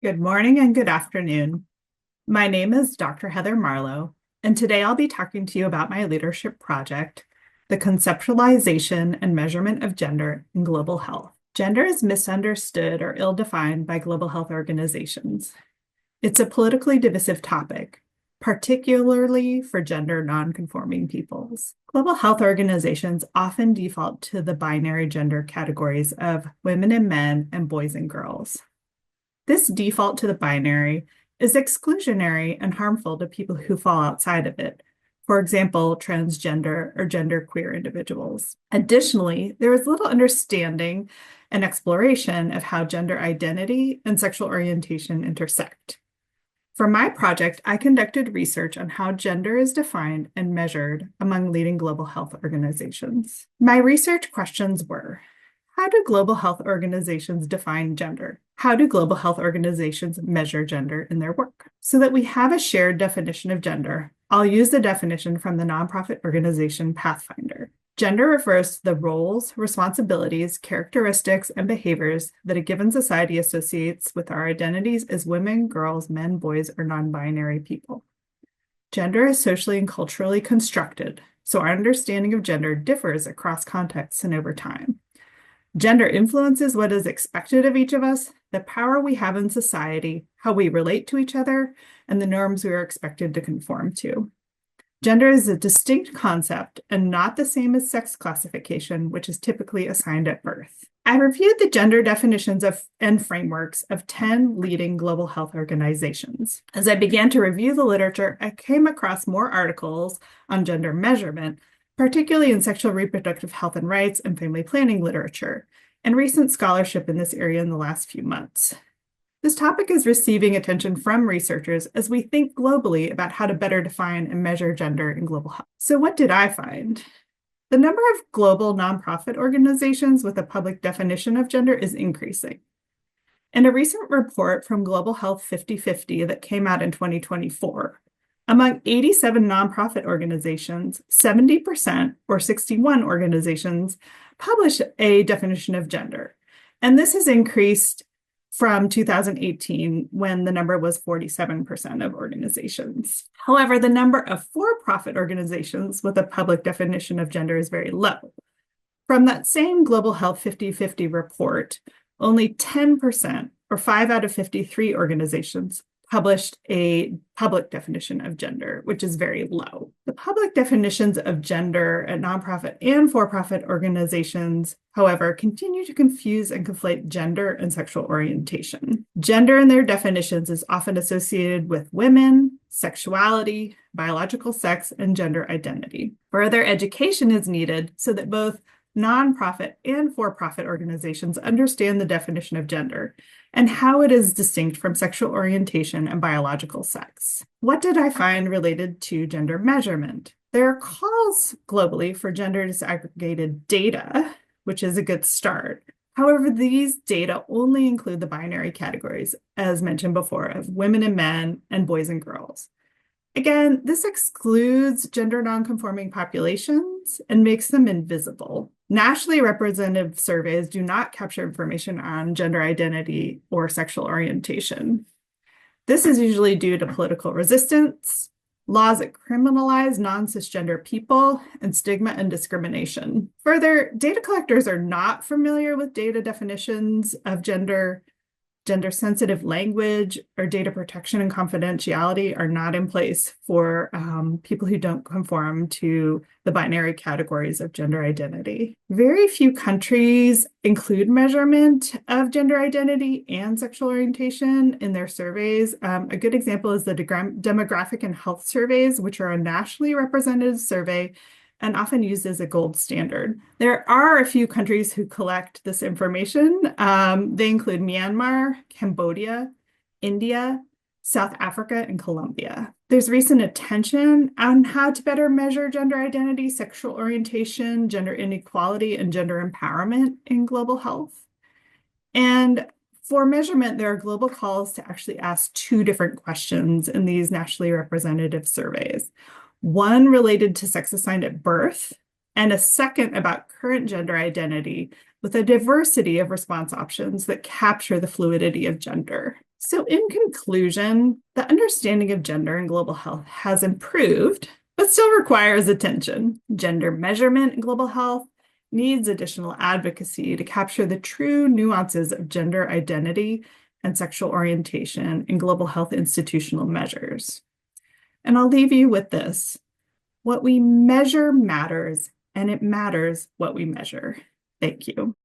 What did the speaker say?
Good morning and good afternoon. My name is Dr. Heather Marlow, and today I'll be talking to you about my leadership project, the Conceptualization and Measurement of Gender in Global Health. Gender is misunderstood or ill-defined by global health organizations. It's a politically divisive topic, particularly for gender non-conforming peoples. Global health organizations often default to the binary gender categories of women and men and boys and girls. This default to the binary is exclusionary and harmful to people who fall outside of it, for example, transgender or genderqueer individuals. Additionally, there is little understanding and exploration of how gender identity and sexual orientation intersect. For my project, I conducted research on how gender is defined and measured among leading global health organizations. My research questions were: how do global health organizations define gender? How do global health organizations measure gender in their work? So that we have a shared definition of gender, I'll use the definition from the nonprofit organization Pathfinder. Gender refers to the roles, responsibilities, characteristics, and behaviors that a given society associates with our identities as women, girls, men, boys, or non-binary people. Gender is socially and culturally constructed, so our understanding of gender differs across contexts and over time. Gender influences what is expected of each of us, the power we have in society, how we relate to each other, and the norms we are expected to conform to. Gender is a distinct concept and not the same as sex classification, which is typically assigned at birth. I reviewed the gender definitions and frameworks of 10 leading global health organizations. As I began to review the literature, I came across more articles on gender measurement, particularly in sexual reproductive health and rights and family planning literature, and recent scholarship in this area in the last few months. This topic is receiving attention from researchers as we think globally about how to better define and measure gender in global health. So what did I find? The number of global nonprofit organizations with a public definition of gender is increasing. In a recent report from Global Health 50/50 that came out in 2024, among 87 nonprofit organizations, 70%, or 61 organizations, publish a definition of gender. And this has increased from 2018, when the number was 47% of organizations. However, the number of for-profit organizations with a public definition of gender is very low. From that same Global Health 50/50 report, only 10%, or 5 out of 53 organizations, published a public definition of gender, which is very low. The public definitions of gender at nonprofit and for-profit organizations, however, continue to confuse and conflate gender and sexual orientation. Gender in their definitions is often associated with women, sexuality, biological sex, and gender identity. Further education is needed so that both nonprofit and for-profit organizations understand the definition of gender and how it is distinct from sexual orientation and biological sex. What did I find related to gender measurement? There are calls globally for gender disaggregated data, which is a good start. However, these data only include the binary categories, as mentioned before, of women and men and boys and girls. Again, this excludes gender nonconforming populations and makes them invisible. Nationally representative surveys do not capture information on gender identity or sexual orientation. This is usually due to political resistance, laws that criminalize non-cisgender people, and stigma and discrimination. Further, data collectors are not familiar with data definitions of gender. Gender-sensitive language or data protection and confidentiality are not in place for people who don't conform to the binary categories of gender identity. Very few countries include measurement of gender identity and sexual orientation in their surveys. A good example is the demographic and health surveys, which are a nationally representative survey and often used as a gold standard. There are a few countries who collect this information. They include Myanmar, Cambodia, India, South Africa, and Colombia. There's recent attention on how to better measure gender identity, sexual orientation, gender inequality, and gender empowerment in global health. And for measurement, there are global calls to actually ask 2 different questions in these nationally representative surveys. One related to sex assigned at birth, and a second about current gender identity with a diversity of response options that capture the fluidity of gender. So in conclusion, the understanding of gender and global health has improved, but still requires attention. Gender measurement in global health needs additional advocacy to capture the true nuances of gender identity and sexual orientation in global health institutional measures. And I'll leave you with this. What we measure matters, and it matters what we measure. Thank you.